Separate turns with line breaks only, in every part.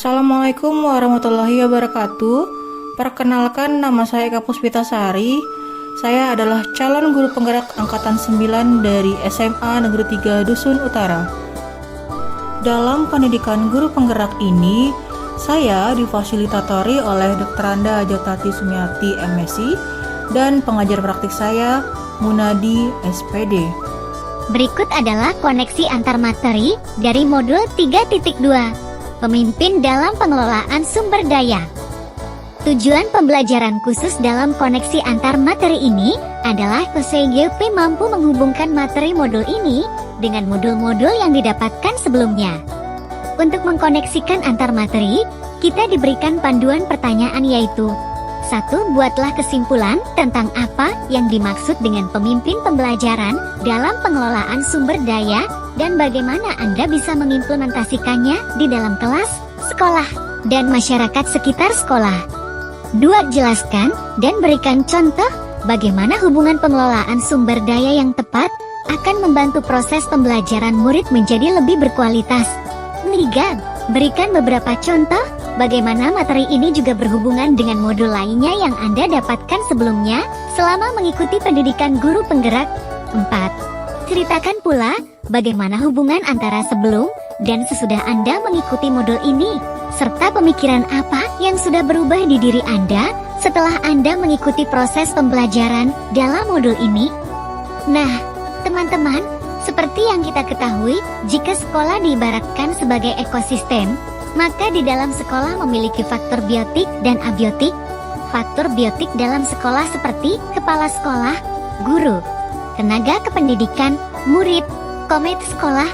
Assalamualaikum warahmatullahi wabarakatuh. Perkenalkan, nama saya Eka Puspitasari. Saya adalah calon guru penggerak angkatan 9 dari SMA Negeri 3 Dusun Utara. Dalam pendidikan guru penggerak ini, saya difasilitatori oleh Dr. Anda Jotati Sumiati MSc dan pengajar praktik saya Munadi SPD.
Berikut adalah koneksi antar materi dari modul 3.2. Pemimpin dalam pengelolaan sumber daya. Tujuan pembelajaran khusus dalam koneksi antar materi ini adalah PSGP mampu menghubungkan materi modul ini dengan modul-modul yang didapatkan sebelumnya. Untuk mengkoneksikan antar materi, kita diberikan panduan pertanyaan yaitu 1. Buatlah kesimpulan tentang apa yang dimaksud dengan pemimpin pembelajaran dalam pengelolaan sumber daya dan bagaimana Anda bisa mengimplementasikannya di dalam kelas, sekolah, dan masyarakat sekitar sekolah. 2. Jelaskan dan berikan contoh bagaimana hubungan pengelolaan sumber daya yang tepat akan membantu proses pembelajaran murid menjadi lebih berkualitas. 3. Berikan beberapa contoh bagaimana materi ini juga berhubungan dengan modul lainnya yang Anda dapatkan sebelumnya selama mengikuti pendidikan guru penggerak. 4. Ceritakan pula bagaimana hubungan antara sebelum dan sesudah Anda mengikuti modul ini, serta pemikiran apa yang sudah berubah di diri Anda setelah Anda mengikuti proses pembelajaran dalam modul ini. Nah, teman-teman, seperti yang kita ketahui, jika sekolah diibaratkan sebagai ekosistem, maka di dalam sekolah memiliki faktor biotik dan abiotik. Faktor biotik dalam sekolah seperti kepala sekolah, guru, tenaga kependidikan, murid, komite sekolah,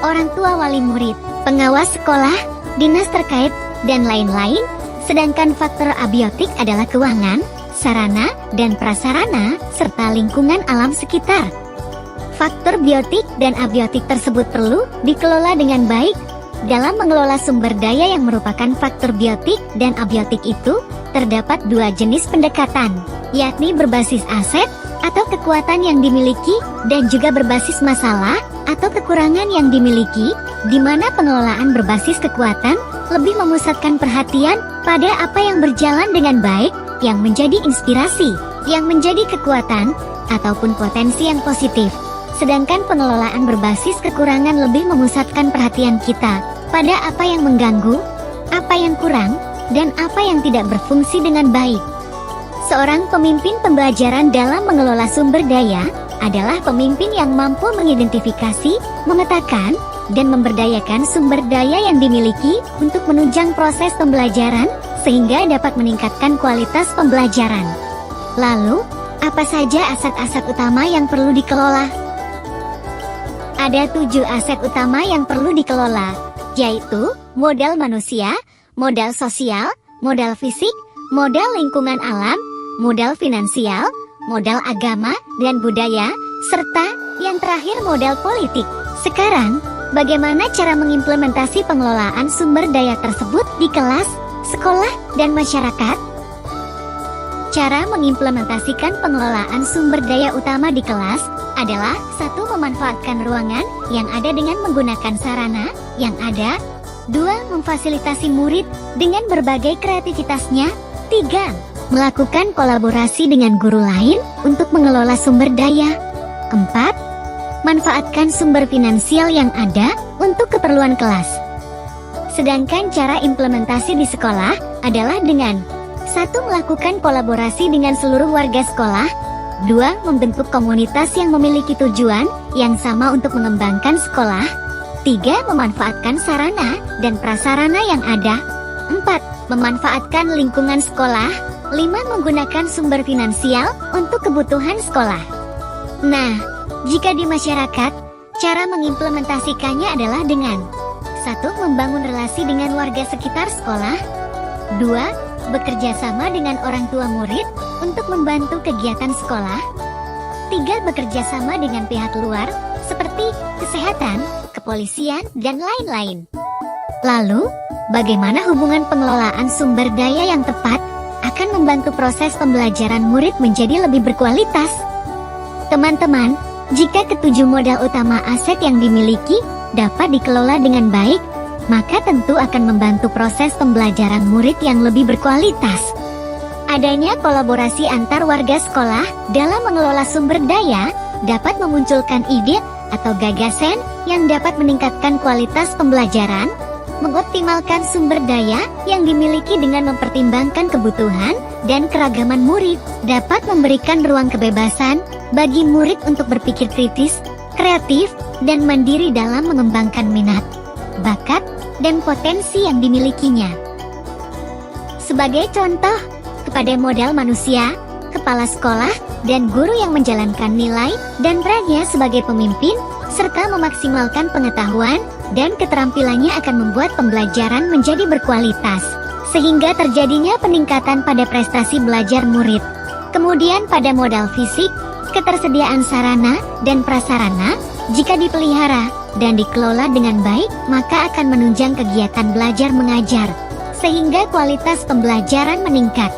orang tua wali murid, pengawas sekolah, dinas terkait, dan lain-lain. Sedangkan faktor abiotik adalah keuangan, sarana, dan prasarana, serta lingkungan alam sekitar. Faktor biotik dan abiotik tersebut perlu dikelola dengan baik. Dalam mengelola sumber daya yang merupakan faktor biotik dan abiotik itu, terdapat dua jenis pendekatan, yakni berbasis aset atau kekuatan yang dimiliki, dan juga berbasis masalah atau kekurangan yang dimiliki, di mana pengelolaan berbasis kekuatan lebih memusatkan perhatian pada apa yang berjalan dengan baik, yang menjadi inspirasi, yang menjadi kekuatan, ataupun potensi yang positif. Sedangkan pengelolaan berbasis kekurangan lebih memusatkan perhatian kita pada apa yang mengganggu, apa yang kurang, dan apa yang tidak berfungsi dengan baik. Seorang pemimpin pembelajaran dalam mengelola sumber daya adalah pemimpin yang mampu mengidentifikasi, memetakan, dan memberdayakan sumber daya yang dimiliki untuk menunjang proses pembelajaran sehingga dapat meningkatkan kualitas pembelajaran. Lalu, apa saja aset-aset utama yang perlu dikelola? Ada 7 aset utama yang perlu dikelola, yaitu modal manusia, modal sosial, modal fisik, modal lingkungan alam, modal finansial, modal agama dan budaya, serta yang terakhir modal politik. Sekarang, bagaimana cara mengimplementasi pengelolaan sumber daya tersebut di kelas, sekolah, dan masyarakat? Cara mengimplementasikan pengelolaan sumber daya utama di kelas adalah 1. Memanfaatkan ruangan yang ada dengan menggunakan sarana yang ada. 2. Memfasilitasi murid dengan berbagai kreativitasnya. 3. Melakukan kolaborasi dengan guru lain untuk mengelola sumber daya. 4. Manfaatkan sumber finansial yang ada untuk keperluan kelas. Sedangkan cara implementasi di sekolah adalah dengan 1. Melakukan kolaborasi dengan seluruh warga sekolah. 2. Membentuk komunitas yang memiliki tujuan yang sama untuk mengembangkan sekolah. 3. Memanfaatkan sarana dan prasarana yang ada. 4. Memanfaatkan lingkungan sekolah. 5. Menggunakan sumber finansial untuk kebutuhan sekolah. Nah, jika di masyarakat, cara mengimplementasikannya adalah dengan 1. Membangun relasi dengan warga sekitar sekolah. 2. Bekerja sama dengan orang tua murid untuk membantu kegiatan sekolah. 3. Bekerja sama dengan pihak luar seperti kesehatan, kepolisian, dan lain-lain. Lalu, bagaimana hubungan pengelolaan sumber daya yang tepat akan membantu proses pembelajaran murid menjadi lebih berkualitas? Teman-teman, jika ketujuh modal utama aset yang dimiliki dapat dikelola dengan baik, maka tentu akan membantu proses pembelajaran murid yang lebih berkualitas. Adanya kolaborasi antar warga sekolah dalam mengelola sumber daya dapat memunculkan ide atau gagasan yang dapat meningkatkan kualitas pembelajaran, mengoptimalkan sumber daya yang dimiliki dengan mempertimbangkan kebutuhan dan keragaman murid, dapat memberikan ruang kebebasan bagi murid untuk berpikir kritis, kreatif, dan mandiri dalam mengembangkan minat, bakat, dan potensi yang dimilikinya. Sebagai contoh, kepada modal manusia, kepala sekolah, dan guru yang menjalankan nilai dan perannya sebagai pemimpin, serta memaksimalkan pengetahuan dan keterampilannya akan membuat pembelajaran menjadi berkualitas, sehingga terjadinya peningkatan pada prestasi belajar murid. Kemudian pada modal fisik, ketersediaan sarana dan prasarana, jika dipelihara dan dikelola dengan baik, maka akan menunjang kegiatan belajar mengajar, sehingga kualitas pembelajaran meningkat.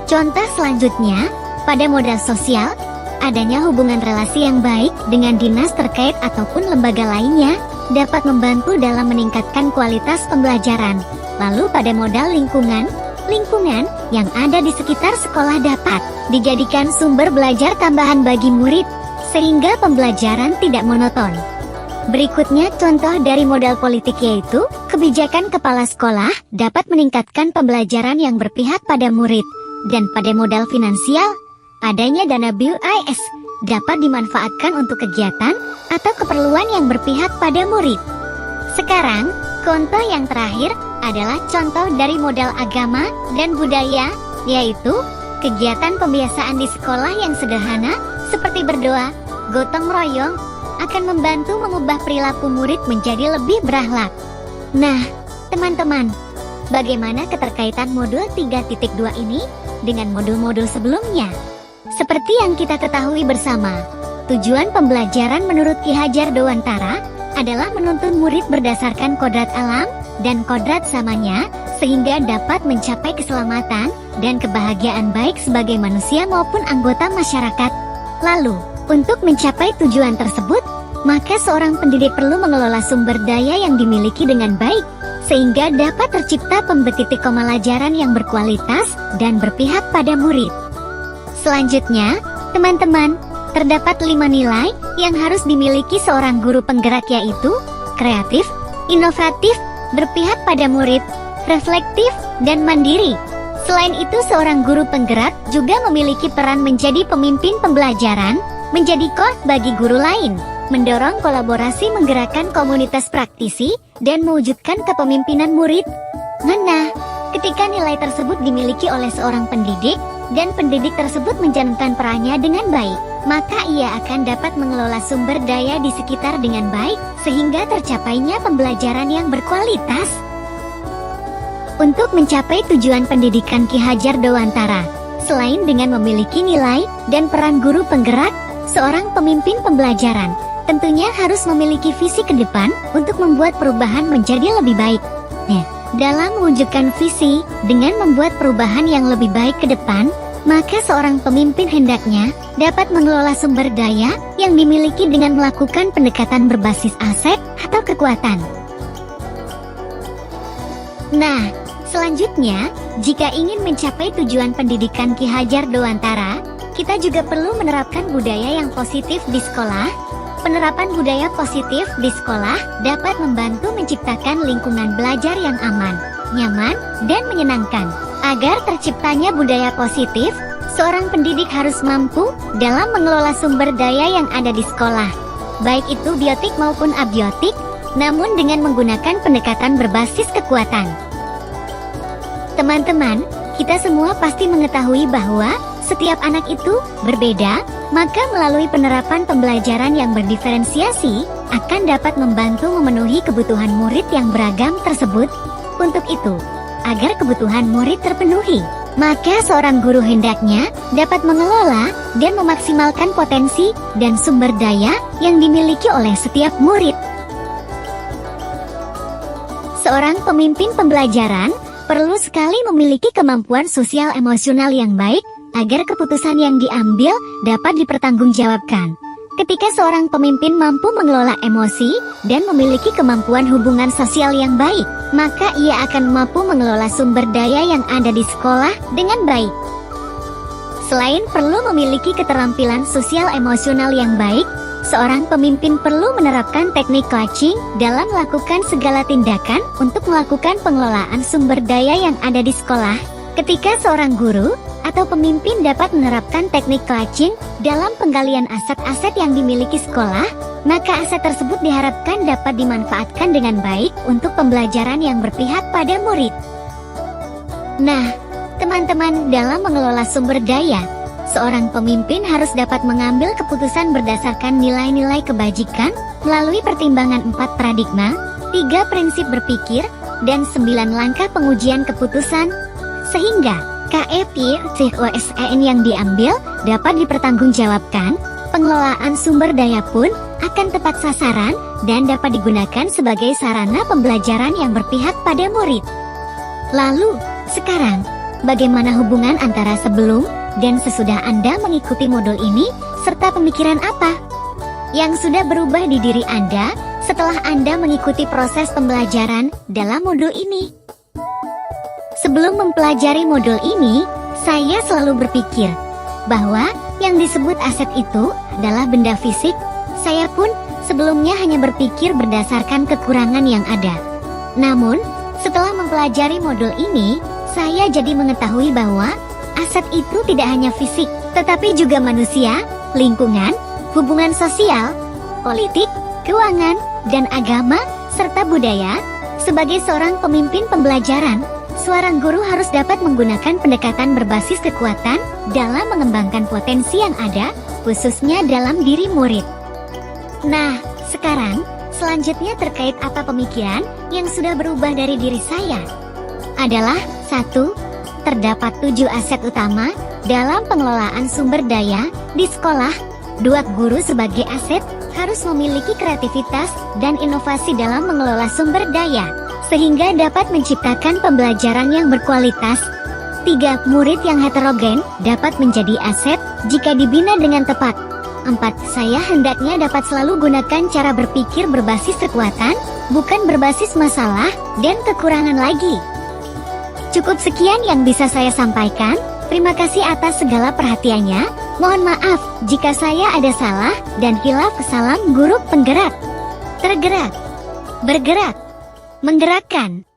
Contoh selanjutnya, pada modal sosial, adanya hubungan relasi yang baik dengan dinas terkait ataupun lembaga lainnya, dapat membantu dalam meningkatkan kualitas pembelajaran. Lalu pada modal lingkungan yang ada di sekitar sekolah dapat dijadikan sumber belajar tambahan bagi murid, sehingga pembelajaran tidak monoton. Berikutnya contoh dari modal politik, yaitu kebijakan kepala sekolah dapat meningkatkan pembelajaran yang berpihak pada murid. Dan pada modal finansial, adanya dana BUIS dapat dimanfaatkan untuk kegiatan atau keperluan yang berpihak pada murid. Sekarang, contoh yang terakhir adalah contoh dari modal agama dan budaya, yaitu kegiatan pembiasaan di sekolah yang sederhana seperti berdoa, gotong royong, akan membantu mengubah perilaku murid menjadi lebih berakhlak. Nah, teman-teman, bagaimana keterkaitan modul 3.2 ini dengan modul-modul sebelumnya? Seperti yang kita ketahui bersama, tujuan pembelajaran menurut Ki Hajar Dewantara adalah menuntun murid berdasarkan kodrat alam dan kodrat samanya, sehingga dapat mencapai keselamatan dan kebahagiaan baik sebagai manusia maupun anggota masyarakat. Lalu, untuk mencapai tujuan tersebut, maka seorang pendidik perlu mengelola sumber daya yang dimiliki dengan baik, sehingga dapat tercipta pembetitik pembelajaran yang berkualitas dan berpihak pada murid. Selanjutnya, teman-teman, terdapat 5 nilai yang harus dimiliki seorang guru penggerak, yaitu kreatif, inovatif, berpihak pada murid, reflektif, dan mandiri. Selain itu, seorang guru penggerak juga memiliki peran menjadi pemimpin pembelajaran, menjadi core bagi guru lain, mendorong kolaborasi, menggerakkan komunitas praktisi, dan mewujudkan kepemimpinan murid. Nah, ketika nilai tersebut dimiliki oleh seorang pendidik, dan pendidik tersebut menjalankan perannya dengan baik, maka ia akan dapat mengelola sumber daya di sekitar dengan baik, sehingga tercapainya pembelajaran yang berkualitas. Untuk mencapai tujuan pendidikan Ki Hajar Dewantara, selain dengan memiliki nilai dan peran guru penggerak, seorang pemimpin pembelajaran tentunya harus memiliki visi ke depan untuk membuat perubahan menjadi lebih baik. Dalam mewujudkan visi dengan membuat perubahan yang lebih baik ke depan, maka seorang pemimpin hendaknya dapat mengelola sumber daya yang dimiliki dengan melakukan pendekatan berbasis aset atau kekuatan. Nah, selanjutnya, jika ingin mencapai tujuan pendidikan Ki Hajar Dewantara, kita juga perlu menerapkan budaya yang positif di sekolah. Penerapan budaya positif di sekolah dapat membantu menciptakan lingkungan belajar yang aman, nyaman, dan menyenangkan. Agar terciptanya budaya positif, seorang pendidik harus mampu dalam mengelola sumber daya yang ada di sekolah, baik itu biotik maupun abiotik, namun dengan menggunakan pendekatan berbasis kekuatan. Teman-teman, kita semua pasti mengetahui bahwa setiap anak itu berbeda, maka melalui penerapan pembelajaran yang berdiferensiasi akan dapat membantu memenuhi kebutuhan murid yang beragam tersebut. Untuk itu, agar kebutuhan murid terpenuhi, maka seorang guru hendaknya dapat mengelola dan memaksimalkan potensi dan sumber daya yang dimiliki oleh setiap murid. Seorang pemimpin pembelajaran perlu sekali memiliki kemampuan sosial emosional yang baik, agar keputusan yang diambil dapat dipertanggungjawabkan. Ketika seorang pemimpin mampu mengelola emosi dan memiliki kemampuan hubungan sosial yang baik, maka ia akan mampu mengelola sumber daya yang ada di sekolah dengan baik. Selain perlu memiliki keterampilan sosial emosional yang baik, seorang pemimpin perlu menerapkan teknik coaching dalam melakukan segala tindakan untuk melakukan pengelolaan sumber daya yang ada di sekolah. Ketika seorang guru atau pemimpin dapat menerapkan teknik coaching dalam penggalian aset-aset yang dimiliki sekolah, maka aset tersebut diharapkan dapat dimanfaatkan dengan baik untuk pembelajaran yang berpihak pada murid. Nah, teman-teman, dalam mengelola sumber daya, seorang pemimpin harus dapat mengambil keputusan berdasarkan nilai-nilai kebajikan melalui pertimbangan 4 paradigma, 3 prinsip berpikir, dan 9 langkah pengujian keputusan, sehingga KPICOSEN yang diambil dapat dipertanggungjawabkan, pengelolaan sumber daya pun akan tepat sasaran dan dapat digunakan sebagai sarana pembelajaran yang berpihak pada murid. Lalu, sekarang, bagaimana hubungan antara sebelum dan sesudah Anda mengikuti modul ini, serta pemikiran apa yang sudah berubah di diri Anda setelah Anda mengikuti proses pembelajaran dalam modul ini? Sebelum mempelajari modul ini, saya selalu berpikir bahwa yang disebut aset itu adalah benda fisik. Saya pun sebelumnya hanya berpikir berdasarkan kekurangan yang ada. Namun, setelah mempelajari modul ini, saya jadi mengetahui bahwa aset itu tidak hanya fisik, tetapi juga manusia, lingkungan, hubungan sosial, politik, keuangan, dan agama, serta budaya. Sebagai seorang pemimpin pembelajaran, seorang guru harus dapat menggunakan pendekatan berbasis kekuatan dalam mengembangkan potensi yang ada, khususnya dalam diri murid. Nah, sekarang, selanjutnya terkait apa pemikiran yang sudah berubah dari diri saya. Adalah 1. Terdapat 7 aset utama dalam pengelolaan sumber daya di sekolah. 2. Guru sebagai aset harus memiliki kreativitas dan inovasi dalam mengelola sumber daya, sehingga dapat menciptakan pembelajaran yang berkualitas. 3. Murid yang heterogen dapat menjadi aset jika dibina dengan tepat. 4. Saya hendaknya dapat selalu gunakan cara berpikir berbasis kekuatan, bukan berbasis masalah dan kekurangan lagi. Cukup sekian yang bisa saya sampaikan. Terima kasih atas segala perhatiannya. Mohon maaf jika saya ada salah dan hilaf. Salam guru penggerak. Tergerak, bergerak, menggerakkan.